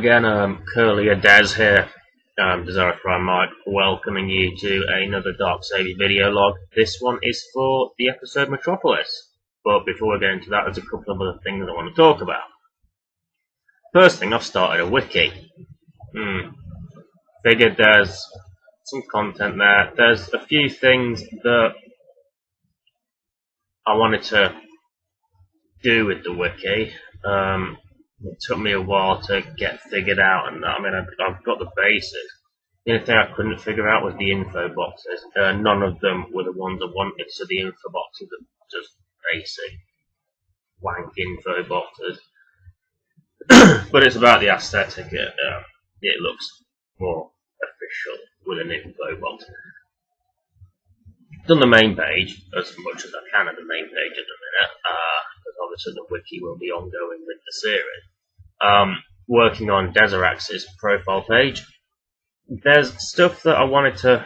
again, Curlier Des here, Desirous by Mike, welcoming you to another Dark Saviour video log. This one is for the episode Metropolis, but before we get into that, there's a couple of other things I want to talk about. First thing, I've started a wiki. Figured there's some content there. There's a few things that I wanted to do with the wiki. It took me a while to get figured out, and I mean, I've got the basics. The only thing I couldn't figure out was the info boxes. None of them were the ones I wanted, so the info boxes are just basic wank info boxes. But it's about the aesthetic. It looks more official with an info box. Done the main page as much as I can at the main page at the minute, because obviously the wiki will be ongoing with the series. Working on Desirax's profile page. There's stuff that I wanted to.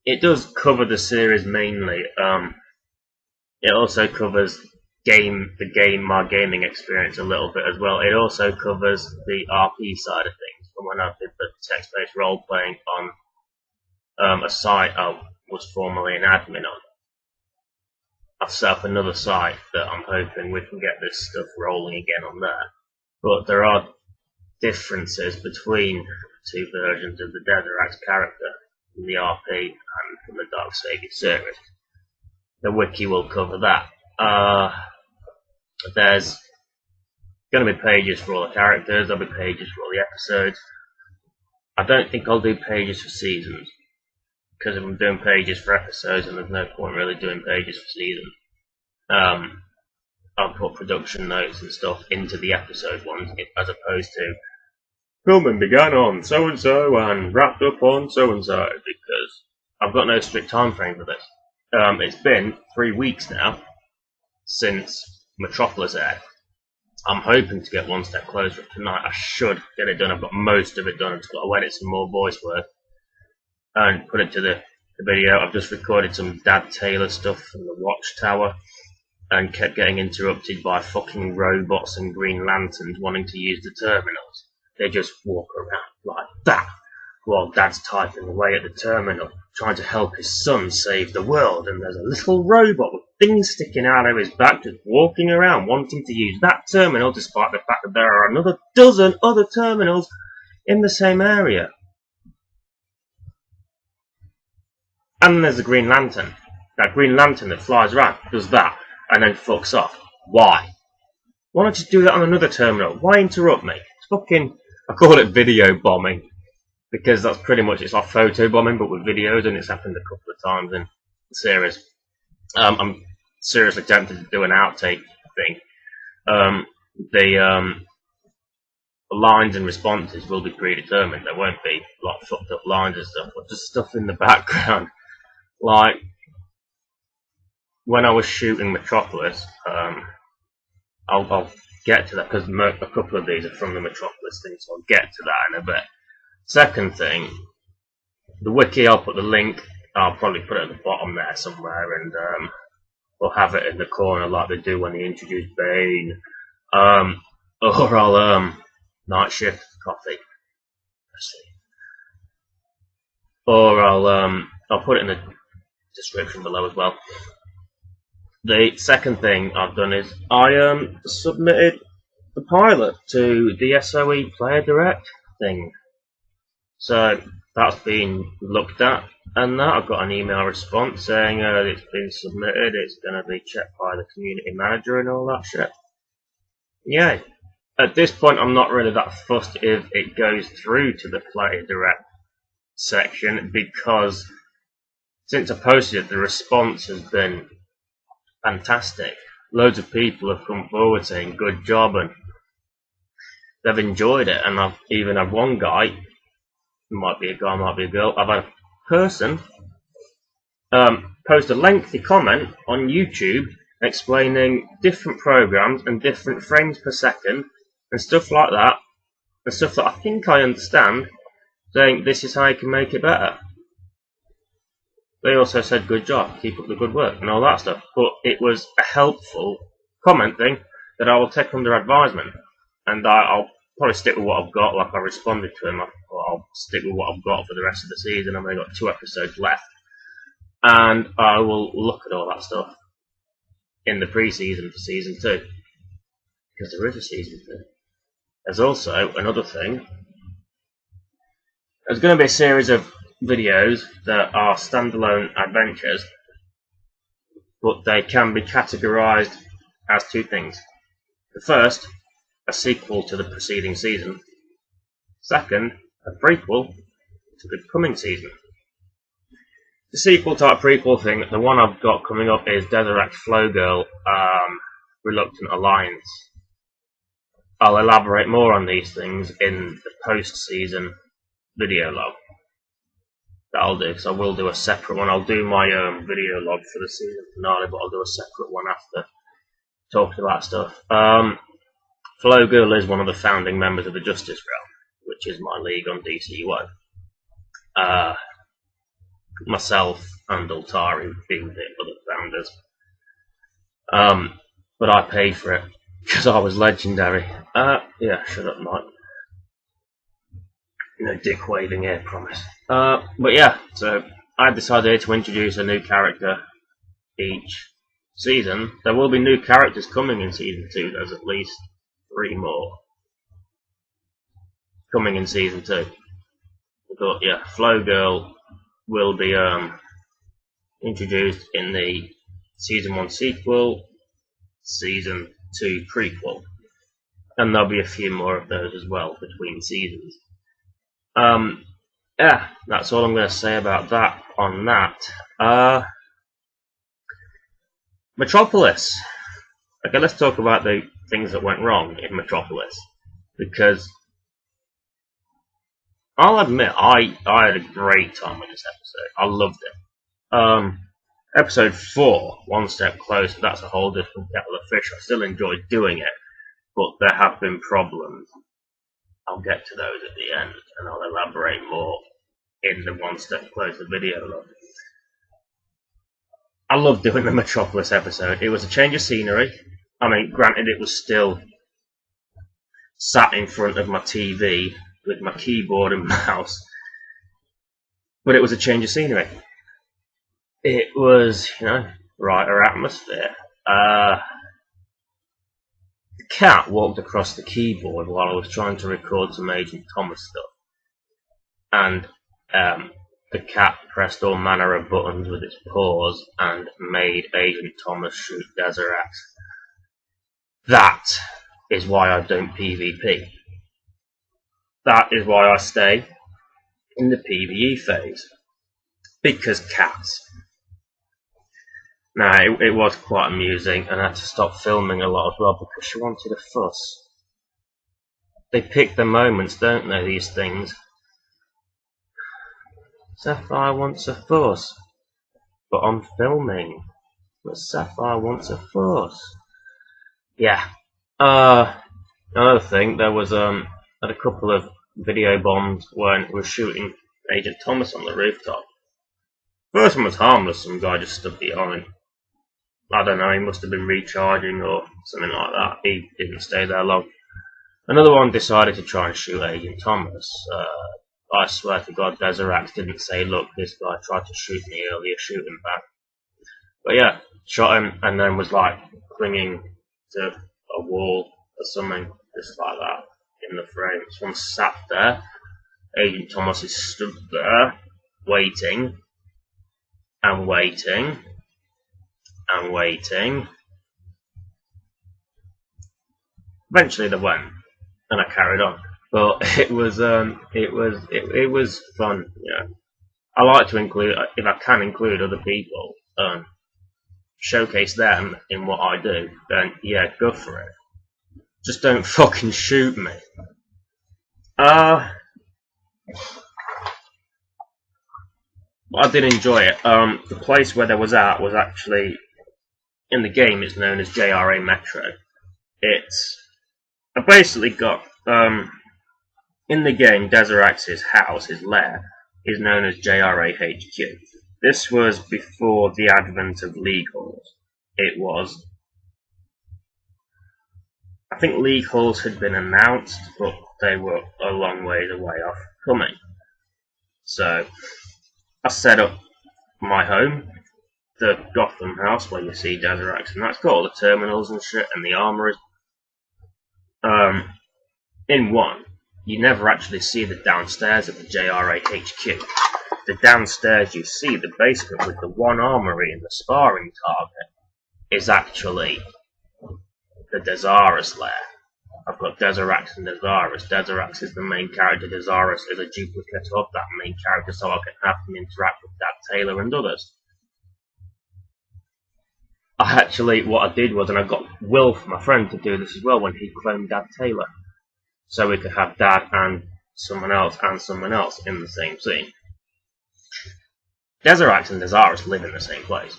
It does cover the series mainly. It also covers my gaming experience a little bit as well. It also covers the RP side of things from when I did the text-based role playing on a site I was formerly an admin on. I've set up another site that I'm hoping we can get this stuff rolling again on there. But there are differences between the two versions of the Desirax character in the RP and from the Dark Saviour series. The wiki will cover that. There's going to be pages for all the characters, there'll be pages for all the episodes. I don't think I'll do pages for seasons, because if I'm doing pages for episodes, and there's no point really doing pages for seasons. I'll put production notes and stuff into the episode ones, as opposed to filming began on so-and-so and wrapped up on so-and-so, because I've got no strict time frame for this. It's been 3 weeks now since Metropolis aired. I'm hoping to get one step closer tonight. I should get it done. I've got most of it done. I've just got to edit some more voice work and put it to the video. I've just recorded some Dad Taylor stuff from the Watchtower and kept getting interrupted by fucking robots and Green Lanterns wanting to use the terminals. They just walk around like that while Dad's typing away at the terminal, trying to help his son save the world, and there's a little robot with things sticking out of his back just walking around wanting to use that terminal, despite the fact that there are another dozen other terminals in the same area. And then there's the Green Lantern. That Green Lantern that flies around, does that, and then fucks off. Why? Why not just do that on another terminal? Why interrupt me? It's fucking... I call it video bombing, because that's pretty much, it's like photo bombing, but with videos, and it's happened a couple of times in the series. I'm seriously tempted to do an outtake thing. The lines and responses will be predetermined. There won't be like fucked up lines and stuff, but just stuff in the background. Like, when I was shooting Metropolis, I'll get to that, because a couple of these are from the Metropolis thing, so I'll get to that in a bit. Second thing, the wiki, I'll put the link, I'll probably put it at the bottom there somewhere, and we'll have it in the corner like they do when they introduce Bane. Or I'll, Night Shift Coffee. Or I'll put it in the description below as well. The second thing I've done is I submitted the pilot to the SOE Player Direct thing. So that's been looked at, and that I've got an email response saying it's been submitted, it's going to be checked by the community manager and all that shit. Yay. At this point I'm not really that fussed if it goes through to the Player Direct section, because since I posted it, the response has been fantastic. Loads of people have come forward saying good job, and they've enjoyed it, and I've even had one guy, might be a guy, might be a girl, I've had a person post a lengthy comment on YouTube explaining different programs and different frames per second and stuff like that, and stuff that I think I understand, saying this is how you can make it better. They also said good job, keep up the good work and all that stuff, but it was a helpful comment thing that I will take under advisement, and I'll probably stick with what I've got. Like I responded to him, I'll stick with what I've got for the rest of the season. I've only got 2 episodes left, and I will look at all that stuff in the pre-season for season 2, because there is a season 2. There's also another thing. There's going to be a series of videos that are standalone adventures, but they can be categorised as 2 things. The first, a sequel to the preceding season. Second, a prequel to the coming season. The sequel type prequel thing, the one I've got coming up is Deseret Flow Girl, Reluctant Alliance. I'll elaborate more on these things in the post-season video log that I'll do, because I will do a separate one. I'll do my video log for the season finale, but I'll do a separate one after talking about stuff. Flow Girl is one of the founding members of the Justice Realm, which is my league on DCUO. Myself and Altari being the other founders. But I paid for it because I was legendary. Yeah, shut up, Mike. No dick waving here, promise. But yeah, so I decided to introduce a new character each season. There will be new characters coming in season 2. There's at least 3 more coming in season 2. But yeah, Flow Girl will be introduced in the season 1 sequel, season 2 prequel, and there'll be a few more of those as well between seasons. Yeah, that's all I'm going to say about that on that. Metropolis. Okay, let's talk about the things that went wrong in Metropolis, because I'll admit I had a great time with this episode. I loved it. Episode 4, One Step Closer, that's a whole different kettle of fish. I still enjoyed doing it, but there have been problems. I'll get to those at the end, and I'll elaborate more in the One Step Closer video log. I loved doing the Metropolis episode. It was a change of scenery. I mean, granted, it was still sat in front of my TV with my keyboard and mouse, but it was a change of scenery. It was, brighter atmosphere. The cat walked across the keyboard while I was trying to record some Agent Thomas stuff, and the cat pressed all manner of buttons with its paws and made Agent Thomas shoot Deseret. That is why I don't PvP. That is why I stay in the PvE phase. Because cats. Now, it was quite amusing, and I had to stop filming a lot as well because she wanted a fuss. They pick the moments, don't they, these things? Sapphire wants a fuss, but I'm filming. But Sapphire wants a fuss. Yeah. Another thing, there was had a couple of video bombs when we were shooting Agent Thomas on the rooftop. First one was harmless, some guy just stood behind. I don't know, he must have been recharging or something like that. He didn't stay there long. Another one decided to try and shoot Agent Thomas. I swear to God, Deseret didn't say, look, this guy tried to shoot me earlier, shoot him back. But yeah, shot him and then was like clinging to a wall or something, just like that, in the frame. Someone sat there. Agent Thomas is stood there, waiting, and waiting, and waiting. Eventually they went, and I carried on. But it was fun. Yeah, I like to include, if I can include other people, showcase them in what I do. Then yeah, go for it. Just don't fucking shoot me. But I did enjoy it. The place where there was at was actually, in the game, it's known as JRA Metro. I basically got, in the game, Deseret's house, his lair, is known as JRA HQ. This was before the advent of League Halls. I think League Halls had been announced, but they were a long ways away off coming. So I set up my home, the Gotham house where you see Deserax, and that's got all the terminals and shit and the armory. In one, you never actually see the downstairs at the JRA HQ. The downstairs you see, the basement with the one armory and the sparring target, is actually the Desarus lair. I've got Deserax and Desarus. Deserax is the main character, Desarus is a duplicate of that main character, so I can have him interact with Dad Taylor and others. What I did was, and I got Wilf, my friend, to do this as well when he cloned Dad Taylor. So we could have Dad and someone else in the same scene. Deserax and Desarus live in the same place.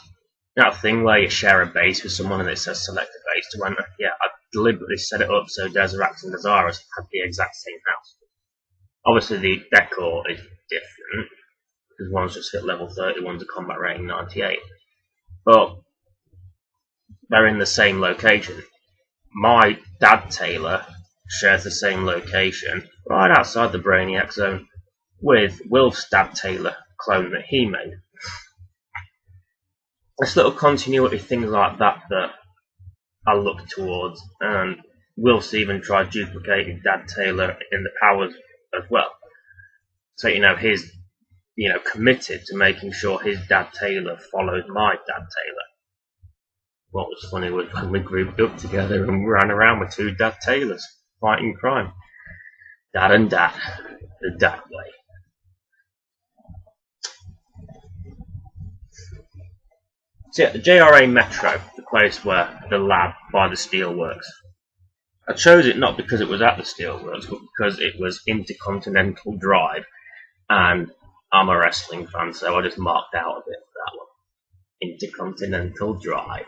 That thing where you share a base with someone and it says select a base to enter? Yeah, I deliberately set it up so Deserax and Desarus have the exact same house. Obviously the decor is different, because one's just hit level 30, one's a combat rating 98. But they're in the same location. My Dad Taylor shares the same location right outside the Brainiac zone with Wilf's Dad Taylor clone that he made. It's little continuity things like that that I look towards, and Wilf's even tried duplicating Dad Taylor in the powers as well. So he's committed to making sure his Dad Taylor follows my Dad Taylor. What was funny was when we grouped up together and ran around with two Dad Taylors fighting crime. Dad and Dad, the Dad way. So yeah, the JRA Metro, the place where the lab by the steelworks. I chose it not because it was at the steelworks, but because it was Intercontinental Drive, and I'm a wrestling fan, so I just marked out a bit for that one. Intercontinental Drive.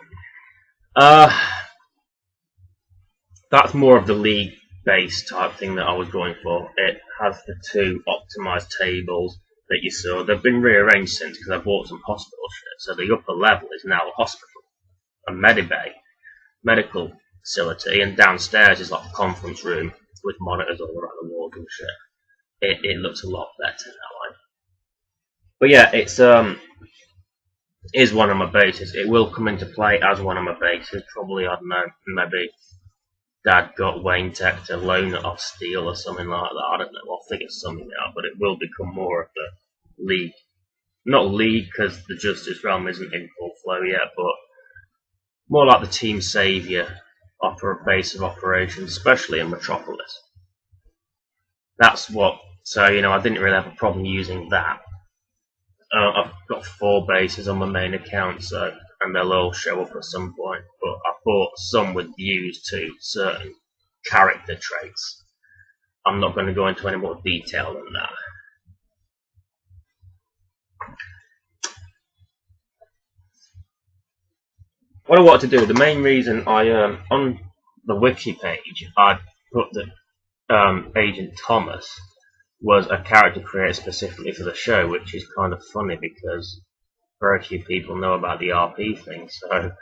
That's more of the league base type thing that I was going for. It has the two optimized tables that you saw. They've been rearranged since, because I bought some hospital shit. So the upper level is now a hospital, a medibay, medical facility, and downstairs is like a conference room with monitors all around the walls and shit. It looks a lot better now. But yeah, is one of my bases. It will come into play as one of my bases. Probably, I don't know, maybe Dad got Wayne Tech to loan it off Steel or something like that. I don't know. I'll figure something out. But it will become more of the league. Not league, because the Justice Realm isn't in full flow yet, but more like the Team Saviour base of operations, especially in Metropolis. That's what. So, I didn't really have a problem using that. I've got 4 bases on my main account, and they'll all show up at some point, but I bought some with views to certain character traits. I'm not going to go into any more detail than that. What I wanted to do, the main reason on the Wiki page, I put that Agent Thomas was a character created specifically for the show, which is kind of funny because very few people know about the RP thing, so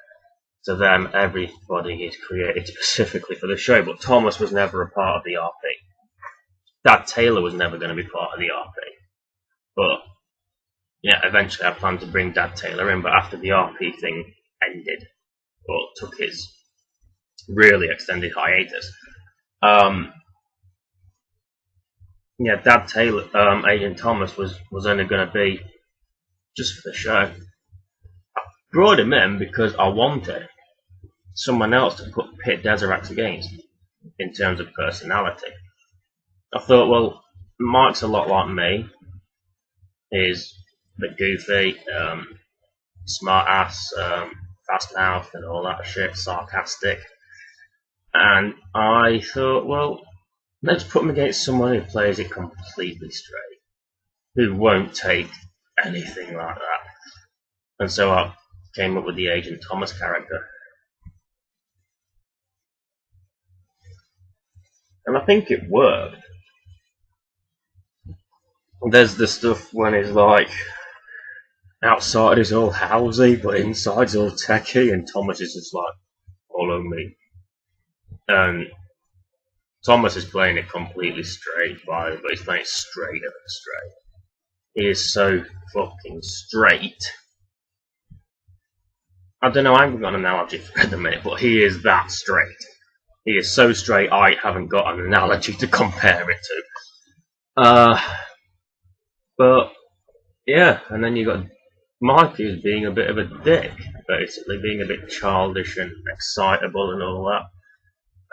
to them everybody is created specifically for the show, but Thomas was never a part of the RP. Dad Taylor was never going to be part of the RP. But yeah, eventually I planned to bring Dad Taylor in, but after the RP thing ended, or took his really extended hiatus, yeah, Dad Taylor, Agent Thomas was only going to be just for the show. I brought him in because I wanted someone else to pit Deserax against in terms of personality. I thought, well, Mike's a lot like me. He's a bit goofy, smart ass, fast mouth and all that shit, sarcastic. And I thought, well, let's put him against someone who plays it completely straight, who won't take anything like that. And so I came up with the Agent Thomas character. And I think it worked. There's the stuff when he's like, outside is all housey, but inside's all techie, and Thomas is just like, follow me. And Thomas is playing it completely straight, by the way, but he's playing it straighter than straight. He is so fucking straight. I don't know, I haven't got an analogy for it at the minute, but he is that straight. He is so straight, I haven't got an analogy to compare it to. But, yeah, and then you got Mike who's being a bit of a dick, basically, being a bit childish and excitable and all that.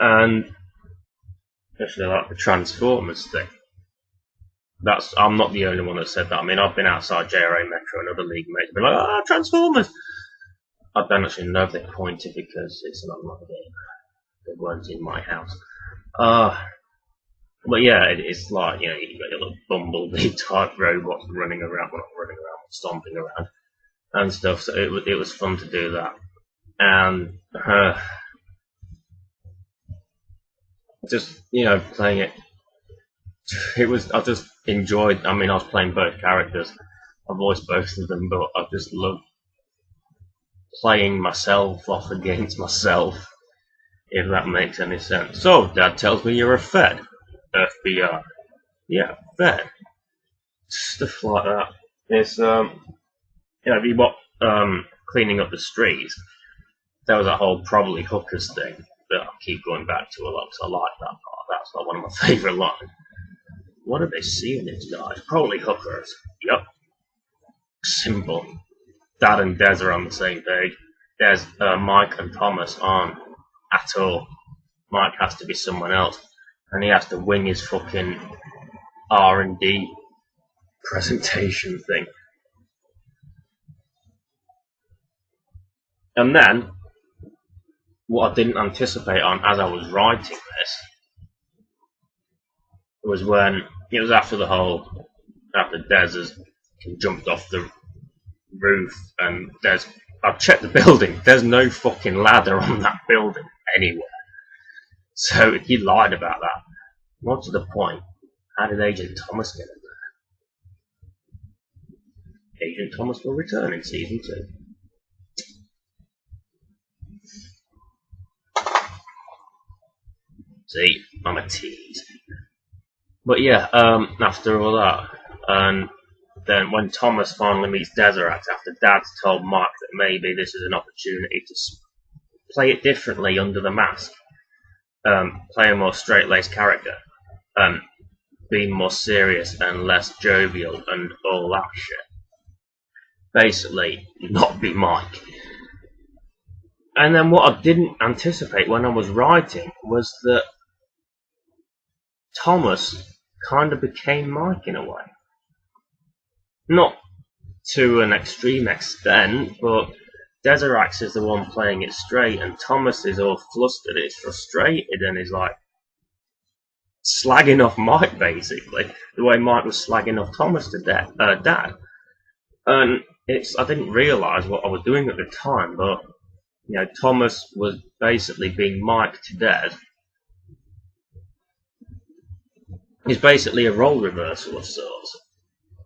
And, especially like the Transformers thing. I'm not the only one that said that. I mean, I've been outside JRA Metro and other league mates have been like, Transformers! I don't actually know if they pointed because it's not my game. They weren't in my house. But yeah, it's like, you know, you've got your little bumblebee type robots running around, well, not running around, stomping around and stuff, so it was fun to do that. And just, you know, playing it, I just enjoyed, I mean, I was playing both characters, I voiced both of them, but I just loved playing myself off against myself, if that makes any sense. So, Dad tells me you're a Fed. FBI. Yeah, Fed. Stuff like that. It's, you know, if you got cleaning up the streets, there was that whole probably hookers thing that I keep going back to a lot because I like that part. That's like one of my favourite lines. What are they seeing these guys? Probably hookers. Yep. Simple. Dad and Des are on the same page. Mike and Thomas aren't at all. Mike has to be someone else, and he has to wing his fucking R&D presentation thing. And then, what I didn't anticipate on as I was writing this was when it was after Des has jumped off the roof, and I've checked the building, there's no fucking ladder on that building anywhere. So he lied about that. More to the point, how did Agent Thomas get in there? Agent Thomas will return in season 2. See, I'm a tease. But yeah, after all that, and then when Thomas finally meets Deseret, after Dad's told Mike that maybe this is an opportunity to play it differently under the mask, play a more straight-laced character, be more serious and less jovial and all that shit. Basically, not be Mike. And then what I didn't anticipate when I was writing was that Thomas kind of became Mike in a way. Not to an extreme extent, but Deserax is the one playing it straight, and Thomas is all flustered, he's frustrated, and is like slagging off Mike, basically, the way Mike was slagging off Thomas to Dad. And I didn't realise what I was doing at the time, but you know, Thomas was basically being Mike to Dad. It's basically a role reversal of sorts.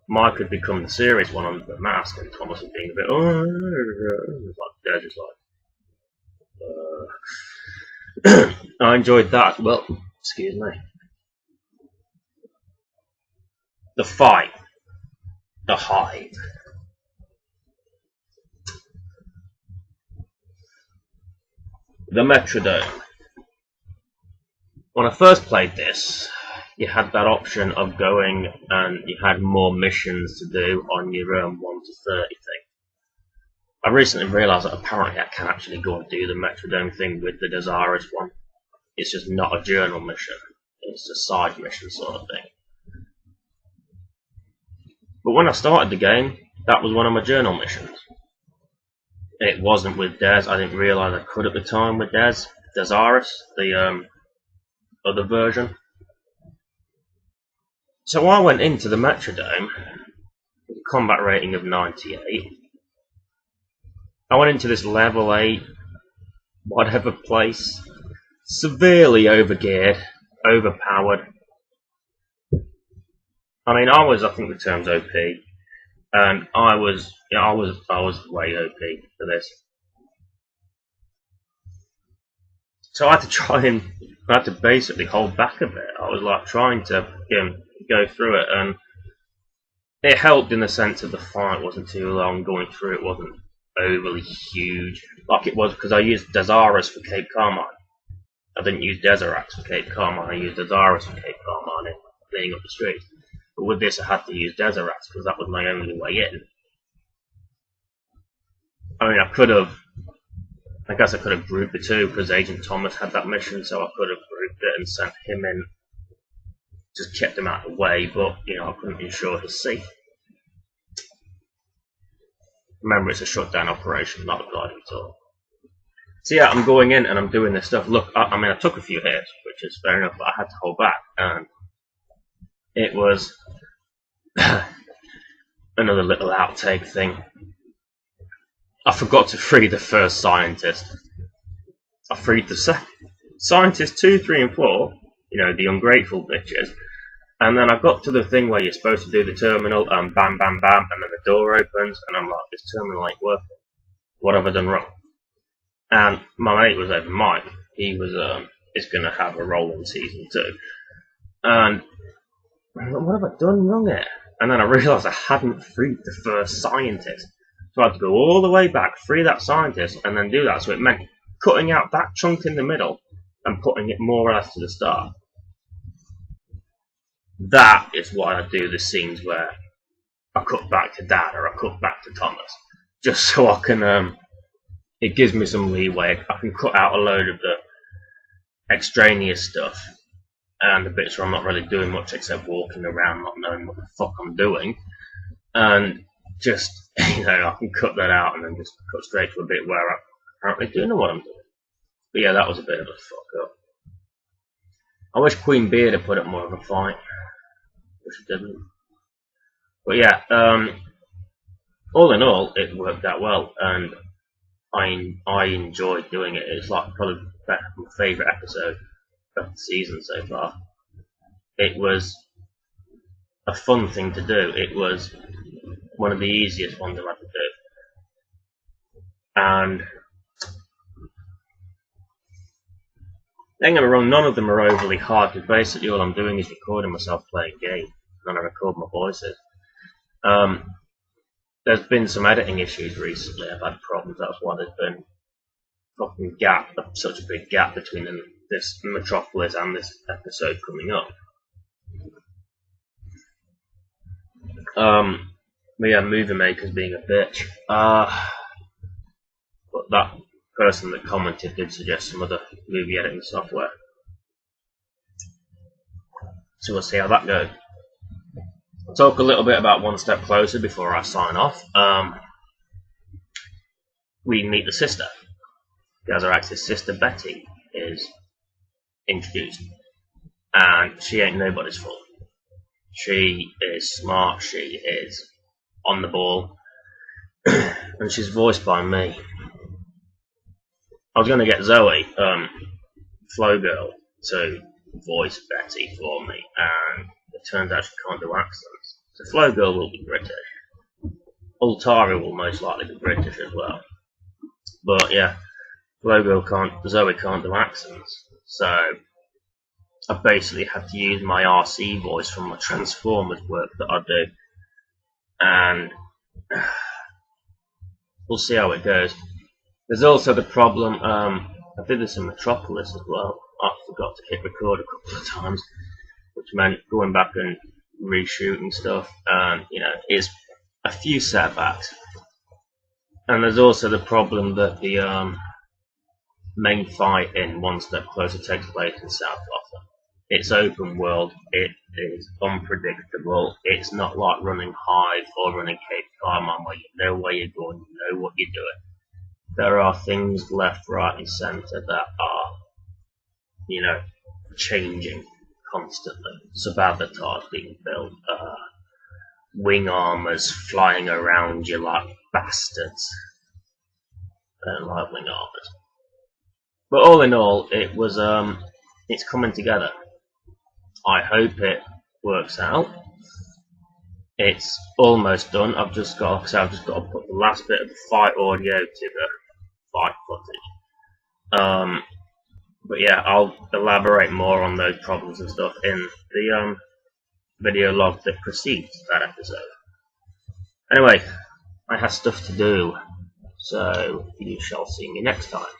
Mike had become the serious one under the mask, and Thomas was being a bit, like, Dad is like, I enjoyed that. Well, excuse me. The fight. The hive. The Metrodome. When I first played this, you had that option of going and you had more missions to do on your 1 to 30 thing. I recently realised that apparently I can actually go and do the Metrodome thing with the Desirous one. It's just not a journal mission. It's a side mission sort of thing. But when I started the game, that was one of my journal missions. It wasn't with Des. I didn't realise I could at the time with Desirous, the other version. So I went into the Metrodome with a combat rating of 98. I went into this level 8, whatever place, severely overgeared, overpowered. I mean, I think the term's OP, and I was way OP for this. So I had to try and I had to basically hold back a bit. I was like trying to go through it, and it helped in the sense that the fight wasn't too long. Going through it wasn't overly huge, like it was because I used Desaris for Cape Carmine. I didn't use Deserax for Cape Carmine. I used Desaris for Cape Carmine in cleaning up the streets. But with this, I had to use Deserax because that was my only way in. I mean, I guess I could have grouped the two because Agent Thomas had that mission, so I could have grouped it and sent him in, just kept him out of the way, but, you know, I couldn't ensure his safety. Remember, it's a shutdown operation, not a guiding tour. So yeah, I'm going in and I'm doing this stuff. Look, I mean, I took a few hits, which is fair enough, but I had to hold back, and it was another little outtake thing. I forgot to free the first scientist. I freed the scientist 2, 3, and 4, you know, the ungrateful bitches. And then I got to the thing where you're supposed to do the terminal, and bam, bam, bam, and then the door opens, and I'm like, this terminal ain't working. What have I done wrong? And my mate was over Mike. He was, is going to have a role in season 2. And I'm like, what have I done wrong here? And then I realised I hadn't freed the first scientist. So I had to go all the way back, free that scientist, and then do that. So it meant cutting out that chunk in the middle and putting it more or less to the start. That is why I do the scenes where I cut back to Dad or I cut back to Thomas. Just so I can, it gives me some leeway. I can cut out a load of the extraneous stuff and the bits where I'm not really doing much except walking around not knowing what the fuck I'm doing. And just, you know, I can cut that out and then just cut straight to a bit where I apparently do know what I'm doing. But yeah, that was a bit of a fuck up. I wish Queen Beard had put up more of a fight. Wish it didn't. But yeah, all in all, it worked out well, and I enjoyed doing it. It's like probably my favourite episode of the season so far. It was a fun thing to do. It was one of the easiest ones I've had to do. And don't get me wrong, none of them are overly hard, because basically all I'm doing is recording myself playing games, and I record my voices. There's been some editing issues recently. I've had problems. That's why there's been fucking such a big gap between this Metropolis and this episode coming up. But yeah, Movie Maker's being a bitch. But that person that commented did suggest some other movie editing software. So we'll see how that goes. I'll talk a little bit about One Step Closer before I sign off. We meet the sister. Gazarax's sister Betty is introduced. And she ain't nobody's fault. She is smart, she is on the ball, and she's voiced by me. I was going to get Zoe, Flow Girl, to voice Betty for me, and it turns out she can't do accents. So Flow Girl will be British. Ultari will most likely be British as well. But yeah, Zoe can't do accents, so I basically had to use my RC voice from my Transformers work that I do, and we'll see how it goes. There's also the problem, I did this in Metropolis as well. I forgot to hit record a couple of times, which meant going back and reshooting stuff, and you know, it's a few setbacks. And there's also the problem that the main fight in One Step Closer takes place in South Gotham. It's open world, it is unpredictable, it's not like running Hive or running Cape Carmine where you know where you're going, you know what you're doing. There are things left, right and centre that are, you know, changing constantly. Subavatars being built, wing armors flying around you like bastards. I don't like wing armors. But all in all, it was, it's coming together. I hope it works out. It's almost done. I've just got to put the last bit of the fight audio to the fight footage. But yeah, I'll elaborate more on those problems and stuff in the video log that precedes that episode. Anyway, I have stuff to do, so you shall see me next time.